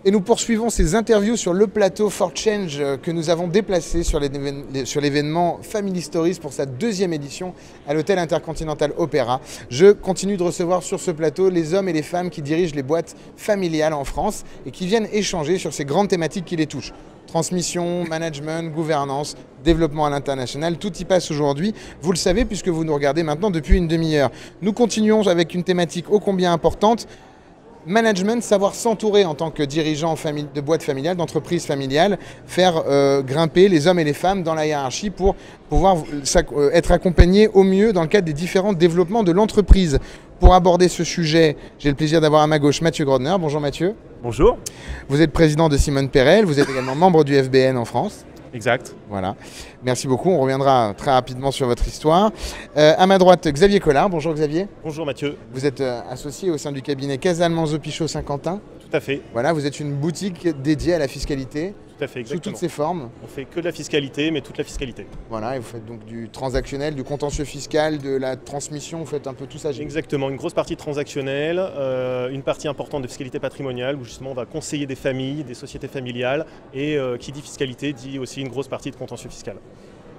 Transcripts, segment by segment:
Et nous poursuivons ces interviews sur le plateau For Change que nous avons déplacé sur l'événement Family Stories pour sa deuxième édition à l'hôtel Intercontinental Opéra. Je continue de recevoir sur ce plateau les hommes et les femmes qui dirigent les boîtes familiales en France et qui viennent échanger sur ces grandes thématiques qui les touchent. Transmission, management, gouvernance, développement à l'international, tout y passe aujourd'hui. Vous le savez puisque vous nous regardez maintenant depuis une demi-heure. Nous continuons avec une thématique ô combien importante. Management, savoir s'entourer en tant que dirigeant de boîte familiale, d'entreprise familiale, faire grimper les hommes et les femmes dans la hiérarchie pour pouvoir être accompagnés au mieux dans le cadre des différents développements de l'entreprise. Pour aborder ce sujet, j'ai le plaisir d'avoir à ma gauche Mathieu Grodner. Bonjour Mathieu. Bonjour. Vous êtes président de Simone Perel, vous êtes également membre du FBN en France. Exact. Voilà. Merci beaucoup. On reviendra très rapidement sur votre histoire. À ma droite, Xavier Collard. Bonjour Xavier. Bonjour Mathieu. Vous êtes associé au sein du cabinet Casal Manzo Pichot Saint-Quentin. Tout à fait. Voilà, vous êtes une boutique dédiée à la fiscalité. Tout à fait, exactement. Sous toutes ses formes. On fait que de la fiscalité, mais toute la fiscalité. Voilà, et vous faites donc du transactionnel, du contentieux fiscal, de la transmission, vous faites un peu tout ça. Exactement, une grosse partie transactionnelle, une partie importante de fiscalité patrimoniale, où justement on va conseiller des familles, des sociétés familiales, et qui dit fiscalité dit aussi une grosse partie de contentieux fiscal.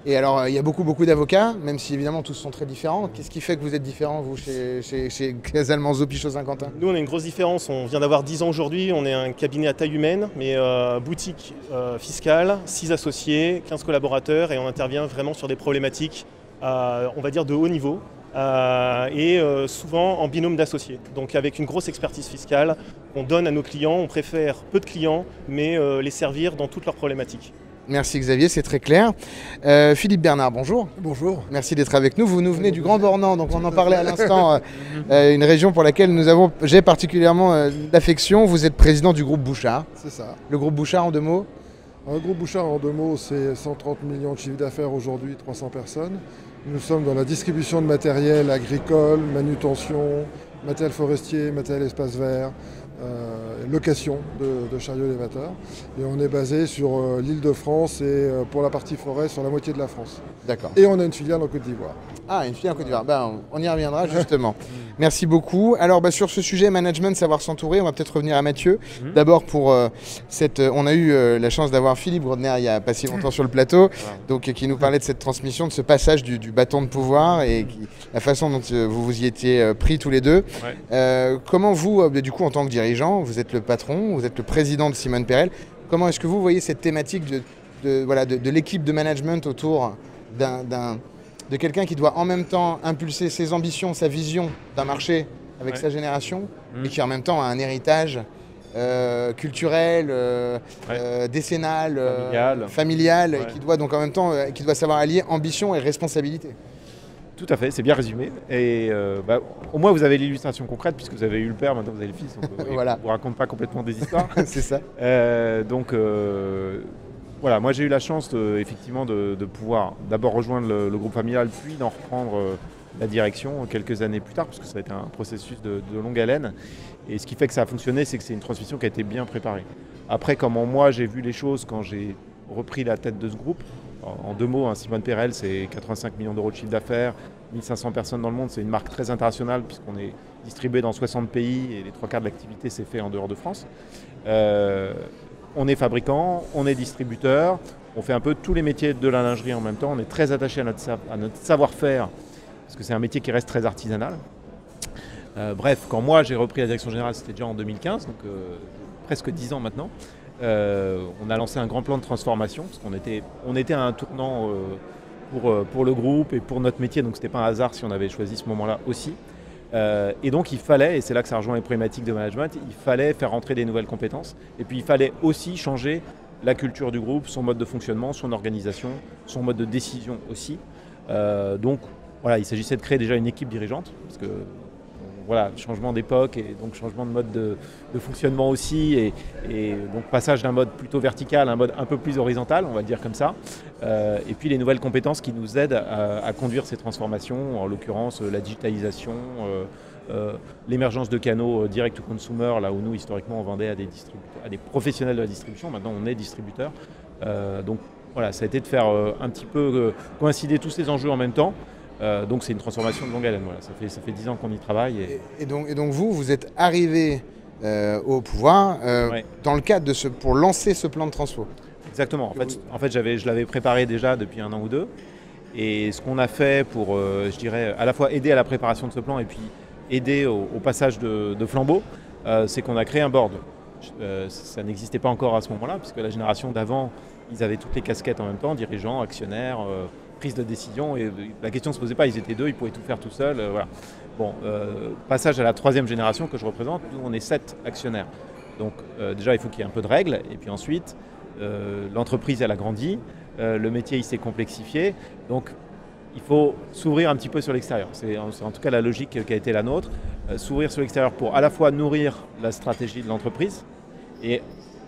Et alors, il y a beaucoup d'avocats, même si évidemment tous sont très différents. Qu'est-ce qui fait que vous êtes différents, vous, chez Casal Manzo Pichot Saint-Quentin? Nous, on a une grosse différence. On vient d'avoir 10 ans aujourd'hui. On est un cabinet à taille humaine, mais boutique fiscale, 6 associés, 15 collaborateurs, et on intervient vraiment sur des problématiques, on va dire, de haut niveau. Et souvent en binôme d'associés. Donc avec une grosse expertise fiscale, on donne à nos clients, on préfère peu de clients, mais les servir dans toutes leurs problématiques. Merci Xavier, c'est très clair. Philippe Bernard, bonjour. Bonjour. Merci d'être avec nous. Vous nous venez du Grand Bornand, donc on en parlait à l'instant, une région pour laquelle j'ai particulièrement d'affection. Vous êtes président du groupe Bouchard. C'est ça. Le groupe Bouchard en deux mots? Un groupe Bouchard en deux mots, c'est 130 millions de chiffre d'affaires aujourd'hui, 300 personnes. Nous sommes dans la distribution de matériel agricole, manutention, matériel forestier, matériel espace vert, location de chariots élévateurs. Et on est basé sur l'Île-de-France et pour la partie forêt sur la moitié de la France. D'accord. Et on a une filiale en Côte d'Ivoire. Ah, une filiale en Côte d'Ivoire. Ben, on y reviendra justement. Merci beaucoup. Alors sur ce sujet management, savoir s'entourer, on va peut-être revenir à Mathieu. D'abord pour on a eu la chance d'avoir Philippe Grodner il n'y a pas si longtemps sur le plateau, donc qui nous parlait de cette transmission, de ce passage du bâton de pouvoir et la façon dont vous vous y étiez pris tous les deux. Ouais. Comment vous, du coup, en tant que dirigeant, vous êtes le patron, vous êtes le président de Simone Perel, comment est-ce que vous voyez cette thématique de l'équipe de management autour de quelqu'un qui doit en même temps impulser ses ambitions, sa vision d'un marché avec sa génération, et qui en même temps a un héritage culturel, décennal, familial et qui doit donc en même temps qui doit savoir allier ambition et responsabilité. Tout à fait, c'est bien résumé. Et au moins vous avez l'illustration concrète puisque vous avez eu le père, maintenant vous avez le fils. Donc, voilà. On ne vous raconte pas complètement des histoires. C'est ça. Voilà, moi j'ai eu la chance effectivement de pouvoir d'abord rejoindre le groupe familial, puis d'en reprendre la direction quelques années plus tard, parce que ça a été un processus de longue haleine. Et ce qui fait que ça a fonctionné, c'est que c'est une transmission qui a été bien préparée. Après, comment moi j'ai vu les choses quand j'ai repris la tête de ce groupe, en deux mots, Simone Perel, c'est 85 millions d'euros de chiffre d'affaires, 1500 personnes dans le monde, c'est une marque très internationale puisqu'on est distribué dans 60 pays et les 3/4 de l'activité s'est fait en dehors de France. On est fabricant, on est distributeur, on fait un peu tous les métiers de la lingerie en même temps, on est très attaché à notre savoir-faire parce que c'est un métier qui reste très artisanal. Bref, quand moi j'ai repris la direction générale, c'était déjà en 2015, donc presque 10 ans maintenant. On a lancé un grand plan de transformation parce qu'on était à un tournant pour le groupe et pour notre métier, donc c'était pas un hasard si on avait choisi ce moment-là aussi. Et donc il fallait, et c'est là que ça rejoint les problématiques de management, il fallait faire rentrer des nouvelles compétences et puis il fallait aussi changer la culture du groupe, son mode de fonctionnement, son organisation, son mode de décision aussi. Donc voilà, il s'agissait de créer déjà une équipe dirigeante parce que voilà, changement d'époque et donc changement de mode de fonctionnement aussi et donc passage d'un mode plutôt vertical à un mode un peu plus horizontal, on va le dire comme ça. Et puis les nouvelles compétences qui nous aident à conduire ces transformations, en l'occurrence la digitalisation, l'émergence de canaux direct to consumer, là où nous historiquement on vendait à des professionnels de la distribution, maintenant on est distributeur. Donc voilà, ça a été de faire un petit peu coïncider tous ces enjeux en même temps. Donc c'est une transformation de longue haleine, voilà. Ça fait 10 ans qu'on y travaille. Et donc vous êtes arrivé au pouvoir Ouais. dans le cadre pour lancer ce plan de transfo. Exactement. En fait je l'avais préparé déjà depuis 1 an ou 2. Et ce qu'on a fait pour, je dirais, à la fois aider à la préparation de ce plan et puis aider au passage de flambeau, c'est qu'on a créé un board. Ça n'existait pas encore à ce moment-là, puisque la génération d'avant, ils avaient toutes les casquettes en même temps, dirigeants, actionnaires, prise de décision, et la question ne se posait pas, ils étaient 2, ils pouvaient tout faire tout seuls. Voilà. Bon, passage à la 3e génération que je représente, nous on est 7 actionnaires. Donc déjà il faut qu'il y ait un peu de règles, et puis ensuite l'entreprise elle a grandi, le métier il s'est complexifié, donc il faut s'ouvrir un petit peu sur l'extérieur. C'est en tout cas la logique qui a été la nôtre, s'ouvrir sur l'extérieur pour à la fois nourrir la stratégie de l'entreprise et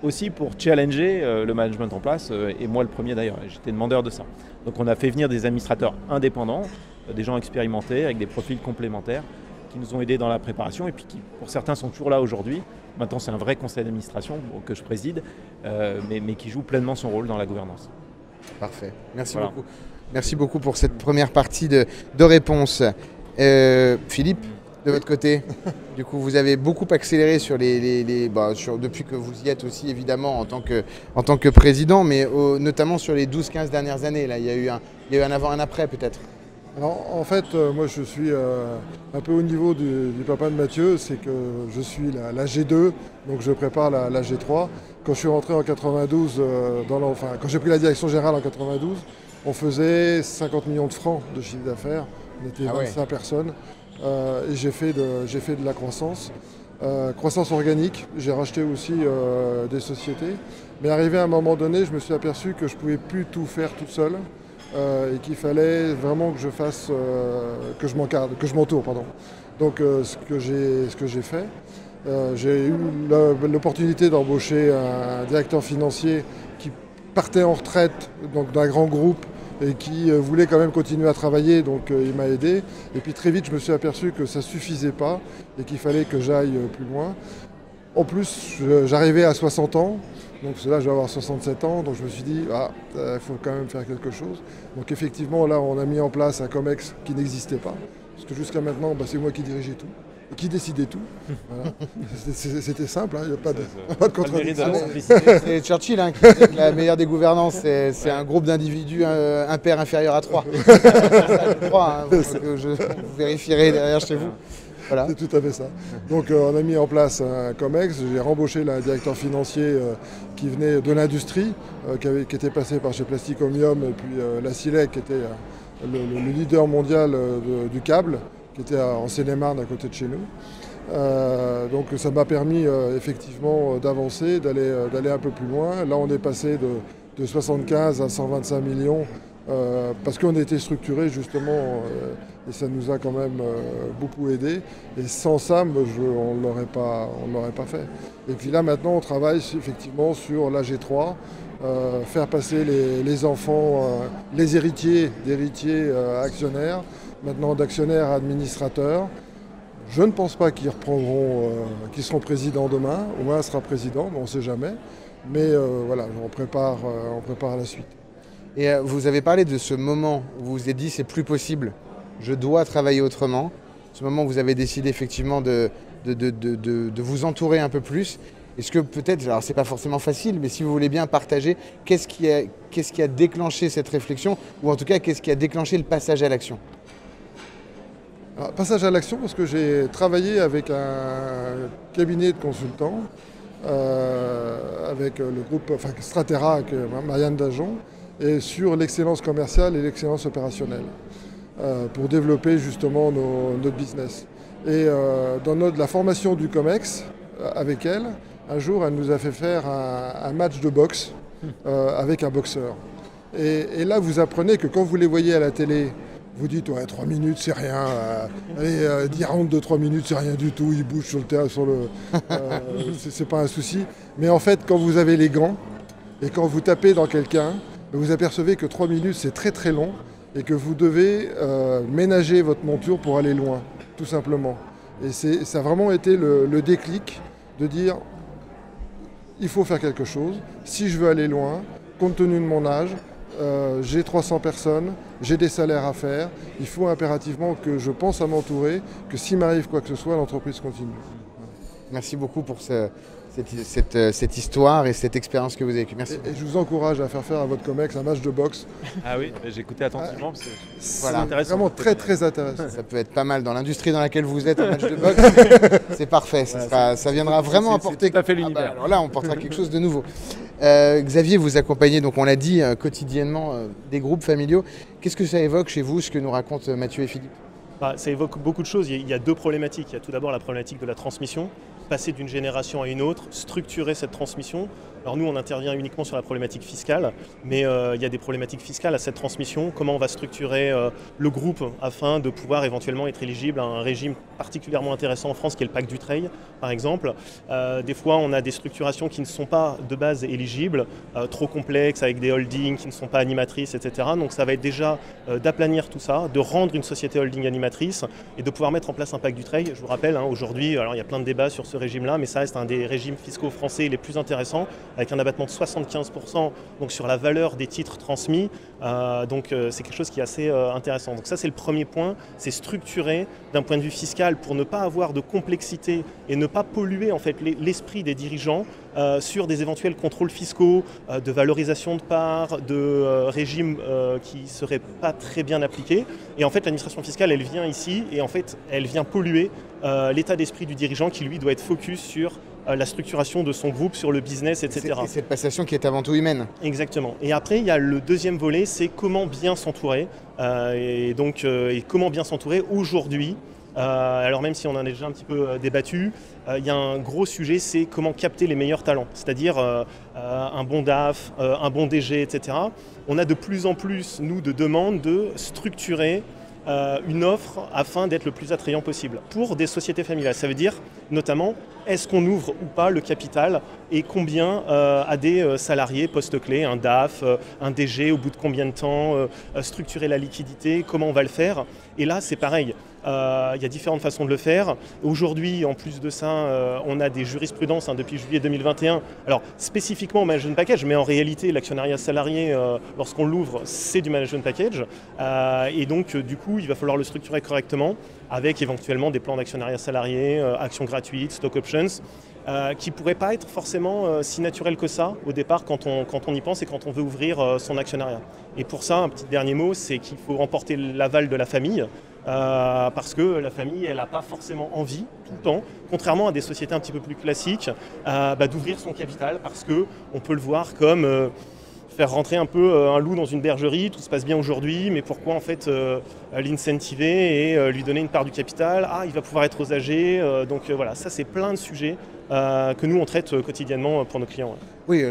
aussi pour challenger le management en place, et moi le premier d'ailleurs, j'étais demandeur de ça. Donc on a fait venir des administrateurs indépendants, des gens expérimentés avec des profils complémentaires qui nous ont aidés dans la préparation et puis qui pour certains sont toujours là aujourd'hui. Maintenant c'est un vrai conseil d'administration que je préside, mais qui joue pleinement son rôle dans la gouvernance. Parfait, merci Voilà. beaucoup. Merci beaucoup pour cette première partie de réponse. Philippe, de votre côté, du coup, vous avez beaucoup accéléré sur depuis que vous y êtes aussi, évidemment, en tant que président, mais notamment sur les 12-15 dernières années. Là, il y a eu un avant, un après, peut-être. Alors, en fait, moi je suis un peu au niveau du papa de Mathieu, c'est que je suis la G2, donc je prépare la G3. Quand je suis rentré en 92, quand j'ai pris la direction générale en 92, on faisait 50 millions de francs de chiffre d'affaires, on était 25 personnes, et j'ai fait de la croissance. Croissance organique, j'ai racheté aussi des sociétés, mais arrivé à un moment donné, je me suis aperçu que je ne pouvais plus tout faire tout seul. Et qu'il fallait vraiment que je fasse, que je m'entoure, pardon. Donc ce que j'ai fait, j'ai eu l'opportunité d'embaucher un directeur financier qui partait en retraite donc d'un grand groupe et qui voulait quand même continuer à travailler, donc il m'a aidé. Et puis très vite, je me suis aperçu que ça ne suffisait pas et qu'il fallait que j'aille plus loin. En plus, j'arrivais à 60 ans, donc là je vais avoir 67 ans, donc je me suis dit, il faut quand même faire quelque chose. Donc effectivement, là on a mis en place un COMEX qui n'existait pas, parce que jusqu'à maintenant, c'est moi qui dirigeais tout, et qui décidait tout. Voilà. C'était simple, il n'y a pas de contradiction. C'est Churchill qui disait que la meilleure des gouvernances, c'est un groupe d'individus impair inférieur à 3. Je crois, vous vérifierez derrière chez vous. Voilà. C'est tout à fait ça. Donc on a mis en place un COMEX, j'ai rembauché un directeur financier qui venait de l'industrie, qui était passé par chez Plastic Omnium, et puis la Silec, qui était le leader mondial du câble, qui était en Seine-et-Marne à côté de chez nous. Donc ça m'a permis effectivement d'avancer, d'aller un peu plus loin. Là on est passé de 75 à 125 millions. Parce qu'on était structuré justement et ça nous a quand même beaucoup aidé, et sans ça on ne l'aurait pas fait. Et puis là maintenant on travaille effectivement sur la G3, faire passer les enfants, les héritiers d'héritiers actionnaires, maintenant d'actionnaires à administrateurs. Je ne pense pas qu'ils seront présidents demain, au moins sera président, mais on ne sait jamais. Mais voilà, on prépare la suite. Et vous avez parlé de ce moment où vous vous êtes dit c'est plus possible, je dois travailler autrement. Ce moment où vous avez décidé effectivement de vous entourer un peu plus. Est-ce que peut-être, alors c'est pas forcément facile, mais si vous voulez bien partager, qu'est-ce qui a déclenché cette réflexion, ou en tout cas qu'est-ce qui a déclenché le passage à l'action? Alors, passage à l'action parce que j'ai travaillé avec un cabinet de consultants, avec le groupe Stratera, avec Marianne Dajon, et sur l'excellence commerciale et l'excellence opérationnelle, pour développer justement notre business. Et dans la formation du COMEX, avec elle, un jour, elle nous a fait faire un match de boxe avec un boxeur. Et là, vous apprenez que quand vous les voyez à la télé, vous dites, ouais, 3 minutes, c'est rien. Allez, 10 rounds de 3 minutes, c'est rien du tout. Ils bougent sur le terrain, c'est pas un souci. Mais en fait, quand vous avez les gants et quand vous tapez dans quelqu'un, vous apercevez que 3 minutes, c'est très très long et que vous devez ménager votre monture pour aller loin, tout simplement. Et ça a vraiment été le déclic de dire, il faut faire quelque chose. Si je veux aller loin, compte tenu de mon âge, j'ai 300 personnes, j'ai des salaires à faire, il faut impérativement que je pense à m'entourer, que s'il m'arrive quoi que ce soit, l'entreprise continue. Merci beaucoup pour cette histoire et cette expérience que vous avez vécue. Merci. Et je vous encourage à faire à votre COMEX un match de boxe. Ah oui, j'ai écouté attentivement parce que C'est intéressant. vraiment très intéressant. Ça peut être pas mal dans l'industrie dans laquelle vous êtes, un match de boxe. C'est parfait, ça viendra vraiment apporter. C'est tout à fait l'univers. Alors là, on portera quelque chose de nouveau. Xavier, vous accompagnez, donc on l'a dit, quotidiennement des groupes familiaux. Qu'est-ce que ça évoque chez vous, ce que nous racontent Mathieu et Philippe? Ça évoque beaucoup de choses. Il y a deux problématiques. Il y a tout d'abord la problématique de la transmission, passer d'une génération à une autre, structurer cette transmission. Alors nous, on intervient uniquement sur la problématique fiscale, mais il y a des problématiques fiscales à cette transmission. Comment on va structurer le groupe afin de pouvoir éventuellement être éligible à un régime particulièrement intéressant en France, qui est le pacte Dutreil, par exemple. Des fois, on a des structurations qui ne sont pas de base éligibles, trop complexes, avec des holdings qui ne sont pas animatrices, etc. Donc ça va être déjà d'aplanir tout ça, de rendre une société holding animatrice et de pouvoir mettre en place un pacte Dutreil. Je vous rappelle, aujourd'hui, alors il y a plein de débats sur ce régime-là, mais ça reste un des régimes fiscaux français les plus intéressants, avec un abattement de 75% donc sur la valeur des titres transmis. C'est quelque chose qui est assez intéressant. Donc ça, c'est le premier point, c'est structurer d'un point de vue fiscal pour ne pas avoir de complexité et ne pas polluer en fait l'esprit des dirigeants sur des éventuels contrôles fiscaux, de valorisation de parts, de régimes qui ne seraient pas très bien appliqués. Et en fait, l'administration fiscale, elle vient ici et en fait, elle vient polluer l'état d'esprit du dirigeant qui, lui, doit être focus sur la structuration de son groupe, sur le business, etc. C'est cette passation qui est avant tout humaine. Exactement. Et après, il y a le deuxième volet, c'est comment bien s'entourer. Et comment bien s'entourer aujourd'hui. Alors même si on en a déjà un petit peu débattu, il y a un gros sujet, c'est comment capter les meilleurs talents, c'est-à-dire un bon DAF, un bon DG, etc. On a de plus en plus, nous, de demandes de structurer une offre afin d'être le plus attrayant possible pour des sociétés familiales. Ça veut dire notamment, est-ce qu'on ouvre ou pas le capital et combien à des salariés poste-clés, un DAF, un DG, au bout de combien de temps, structurer la liquidité, comment on va le faire. Et là, c'est pareil. Il y a différentes façons de le faire. Aujourd'hui, en plus de ça, on a des jurisprudences depuis juillet 2021. Alors, spécifiquement au management package, mais en réalité, l'actionnariat salarié, lorsqu'on l'ouvre, c'est du management package. Et donc, du coup, il va falloir le structurer correctement avec éventuellement des plans d'actionnariat salarié, actions gratuites, stock options, qui ne pourraient pas être forcément si naturels que ça au départ quand on y pense et quand on veut ouvrir son actionnariat. Et pour ça, un petit dernier mot, c'est qu'il faut remporter l'aval de la famille. Parce que la famille, elle n'a pas forcément envie, tout le temps, contrairement à des sociétés un petit peu plus classiques, d'ouvrir son capital, parce qu'on peut le voir comme faire rentrer un peu un loup dans une bergerie, tout se passe bien aujourd'hui, mais pourquoi en fait l'incentiver et lui donner une part du capital? Il va pouvoir être aux âgés, voilà, ça c'est plein de sujets que nous on traite quotidiennement pour nos clients. Oui,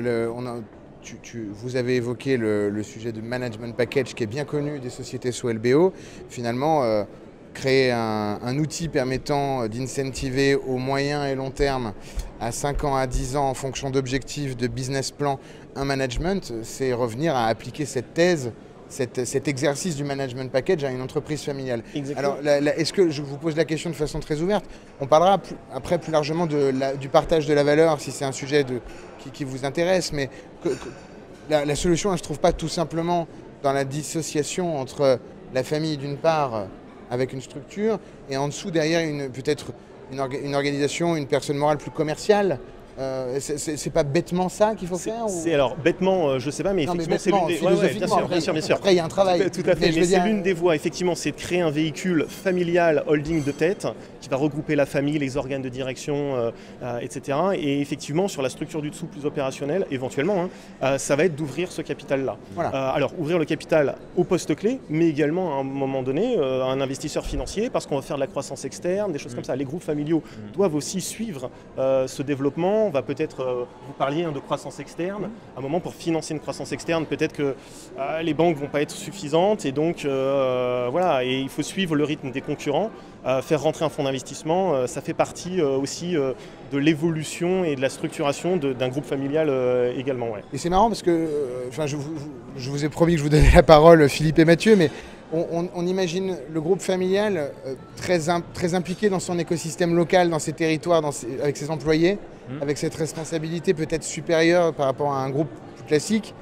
vous avez évoqué le sujet du management package qui est bien connu des sociétés sous LBO. Finalement, créer un outil permettant d'incentiver au moyen et long terme, à 5 ans, à 10 ans, en fonction d'objectifs, de business plan, un management, c'est revenir à appliquer cette thèse, cet exercice du management package à une entreprise familiale. Exactement. Alors, est-ce que je vous pose la question de façon très ouverte? On parlera après plus largement du partage de la valeur, si c'est un sujet qui vous intéresse, mais la solution, elle ne se trouve pas tout simplement dans la dissociation entre la famille d'une part, avec une structure, et en dessous, derrière, peut-être une organisation, une personne morale plus commerciale. C'est pas bêtement ça qu'il faut faire Alors bêtement, je sais pas, mais effectivement c'est l'une des... bien sûr. Après il y a un travail. Tout à fait, mais c'est l'une des voies, effectivement, c'est de créer un véhicule familial holding de tête qui va regrouper la famille, les organes de direction, etc. Et effectivement, sur la structure du dessous plus opérationnelle, éventuellement, ça va être d'ouvrir ce capital-là. Voilà. Alors, ouvrir le capital au poste clé, mais également à un moment donné, un investisseur financier, parce qu'on va faire de la croissance externe, des choses comme ça. Les groupes familiaux doivent aussi suivre ce développement. On va peut-être, vous parliez de croissance externe, à un moment pour financer une croissance externe, peut-être que les banques ne vont pas être suffisantes et donc voilà, et il faut suivre le rythme des concurrents, faire rentrer un fonds d'investissement, ça fait partie aussi de l'évolution et de la structuration d'un groupe familial également. Ouais. Et c'est marrant parce que, je vous ai promis que je vous donnais la parole, Philippe et Mathieu, mais on imagine le groupe familial très impliqué dans son écosystème local, dans ses territoires, avec ses employés, avec cette responsabilité peut-être supérieure par rapport à un groupe plus classique.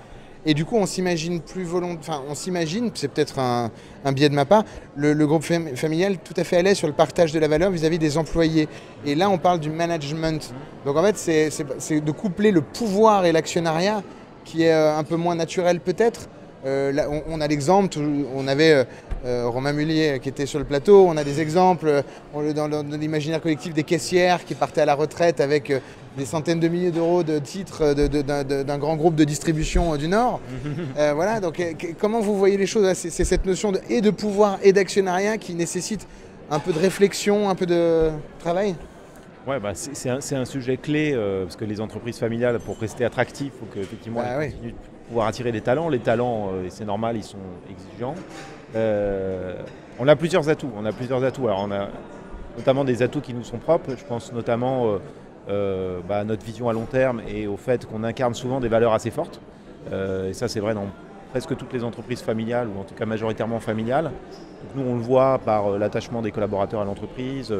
Et du coup, on s'imagine plus enfin, on s'imagine, c'est peut-être un biais de ma part, le groupe familial tout à fait à l'aise sur le partage de la valeur vis-à-vis des employés. Et là, on parle du management. Donc en fait, c'est de coupler le pouvoir et l'actionnariat qui est un peu moins naturel peut-être. Là, on a l'exemple, on avait Romain Mullier qui était sur le plateau, on a des exemples dans l'imaginaire collectif des caissières qui partaient à la retraite avec des centaines de milliers d'euros de titres d'un grand groupe de distribution du Nord. Voilà, donc comment vous voyez les choses? C'est cette notion de pouvoir et d'actionnariat qui nécessite un peu de réflexion, un peu de travail? Ouais, bah c'est un sujet clé parce que les entreprises familiales, pour rester attractifs, il faut qu'effectivement elles continuent de pouvoir attirer les talents. Les talents, et c'est normal, ils sont exigeants. On a plusieurs atouts. Alors on a notamment des atouts qui nous sont propres. Je pense notamment à notre vision à long terme et au fait qu'on incarne souvent des valeurs assez fortes. Et ça, c'est vrai dans presque toutes les entreprises familiales, ou en tout cas majoritairement familiales. Donc nous, on le voit par l'attachement des collaborateurs à l'entreprise,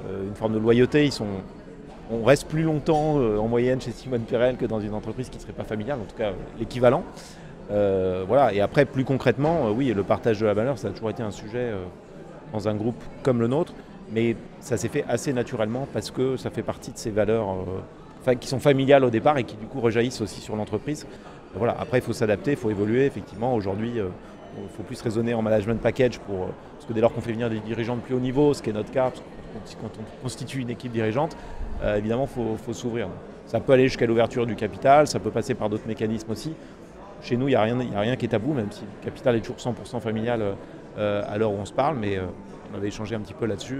une forme de loyauté. On reste plus longtemps en moyenne chez Simone Perel que dans une entreprise qui ne serait pas familiale, en tout cas l'équivalent. Voilà. Et après, plus concrètement, oui, le partage de la valeur, ça a toujours été un sujet dans un groupe comme le nôtre, mais ça s'est fait assez naturellement parce que ça fait partie de ces valeurs qui sont familiales au départ et qui du coup rejaillissent aussi sur l'entreprise. Voilà. Après, il faut s'adapter, il faut évoluer. Effectivement, aujourd'hui, il faut plus raisonner en management package parce que dès lors qu'on fait venir des dirigeants de plus haut niveau, ce qui est notre cas, quand on constitue une équipe dirigeante, évidemment, il faut s'ouvrir. Ça peut aller jusqu'à l'ouverture du capital, ça peut passer par d'autres mécanismes aussi. Chez nous, il n'y a rien qui est tabou, même si le capital est toujours 100% familial à l'heure où on se parle, mais on avait échangé un petit peu là-dessus.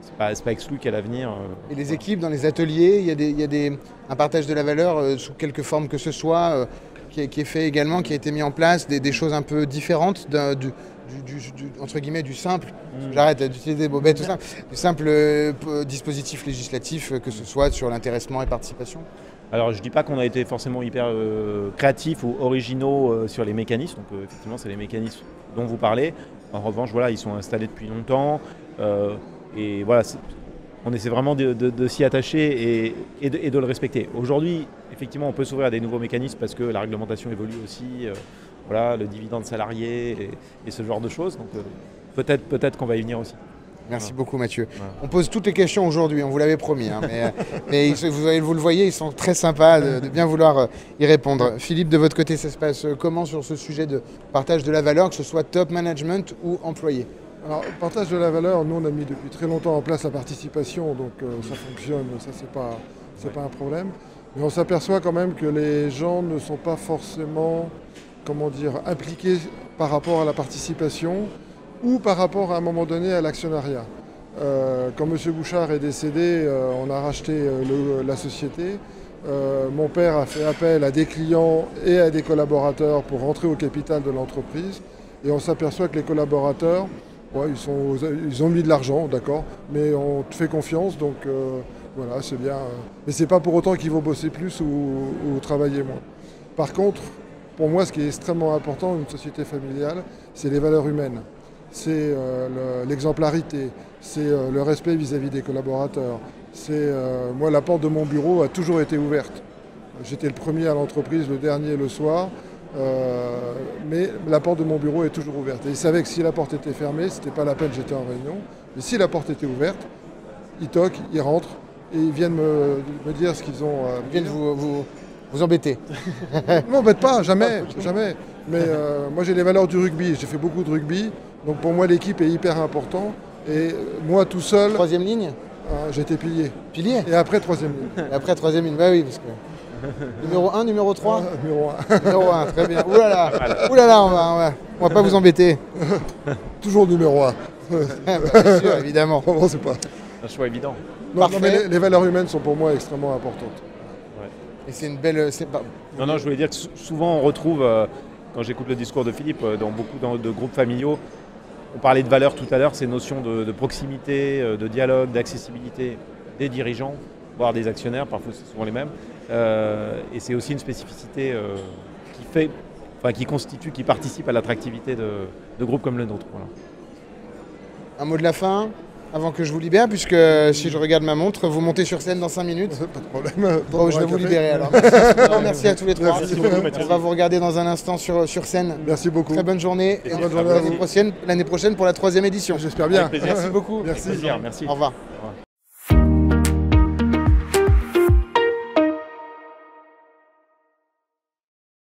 C'est pas exclu qu'à l'avenir. Et les équipes, dans les ateliers, il y a un partage de la valeur sous quelque forme que ce soit qui est fait également, qui a été mis en place, des choses un peu différentes entre guillemets du simple, j'arrête d'utiliser des mots bêtes, du simple dispositif législatif, que ce soit sur l'intéressement et participation. Alors je ne dis pas qu'on a été forcément hyper créatifs ou originaux sur les mécanismes, donc effectivement c'est les mécanismes dont vous parlez. En revanche, voilà, ils sont installés depuis longtemps et voilà, on essaie vraiment de s'y attacher et de le respecter. Aujourd'hui, effectivement, on peut s'ouvrir à des nouveaux mécanismes parce que la réglementation évolue aussi. Voilà, le dividende salarié et ce genre de choses. Donc peut-être qu'on va y venir aussi. Merci beaucoup Mathieu. Voilà. On pose toutes les questions aujourd'hui, on vous l'avait promis, hein, mais vous le voyez, ils sont très sympas de bien vouloir y répondre. Philippe, de votre côté, ça se passe comment sur ce sujet de partage de la valeur, que ce soit top management ou employé? Alors, le partage de la valeur, nous on a mis depuis très longtemps en place la participation, donc ça fonctionne, ça c'est pas un problème. Mais on s'aperçoit quand même que les gens ne sont pas forcément, impliqués par rapport à la participation ou par rapport à un moment donné à l'actionnariat. Quand M. Bouchard est décédé, on a racheté la société. Mon père a fait appel à des clients et à des collaborateurs pour rentrer au capital de l'entreprise. Et on s'aperçoit que les collaborateurs, ils ont mis de l'argent, d'accord, mais on te fait confiance, donc voilà, c'est bien. Mais c'est pas pour autant qu'il faut bosser plus ou travailler moins. Par contre, pour moi, ce qui est extrêmement important dans une société familiale, c'est les valeurs humaines. C'est l'exemplarité, c'est le respect vis-à-vis des collaborateurs. Moi, la porte de mon bureau a toujours été ouverte. J'étais le premier à l'entreprise, le dernier le soir, mais la porte de mon bureau est toujours ouverte. Et ils savaient que si la porte était fermée, c'était pas la peine, j'étais en réunion. Mais si la porte était ouverte, ils toquent, ils rentrent et ils viennent me dire ce qu'ils ont. Ils viennent vous embêter. Ne m'embête pas, jamais. Mais moi j'ai les valeurs du rugby, j'ai fait beaucoup de rugby, donc pour moi l'équipe est hyper important. Et moi tout seul... Troisième ligne? J'étais pilier. Pilier? Et après troisième ligne. Et après troisième ligne, bah oui, parce que... Numéro 1, numéro 3? Numéro 1. Numéro 1, très bien. Oulala, on va pas vous embêter. Toujours numéro 1. Bien sûr, évidemment. Bon, c'est pas... Un choix évident. Non, mais les valeurs humaines sont pour moi extrêmement importantes. Et c'est une belle... Non, je voulais dire que souvent on retrouve, quand j'écoute le discours de Philippe, dans beaucoup de groupes familiaux, on parlait de valeurs tout à l'heure, ces notions de proximité, de dialogue, d'accessibilité des dirigeants, voire des actionnaires, parfois c'est souvent les mêmes. Et c'est aussi une spécificité qui participe à l'attractivité de groupes comme le nôtre. Voilà. Un mot de la fin? avant que je vous libère, puisque si je regarde ma montre, vous montez sur scène dans 5 minutes. Pas de problème. Bon, je vais vous libérer alors. Merci à tous les trois. Merci beaucoup, Mathieu. On va vous regarder dans un instant sur scène. Merci beaucoup. Très bonne journée et bonne journée à vous. l'année prochaine pour la 3e édition. J'espère bien. Avec plaisir. Merci beaucoup. Merci. Merci. Au revoir.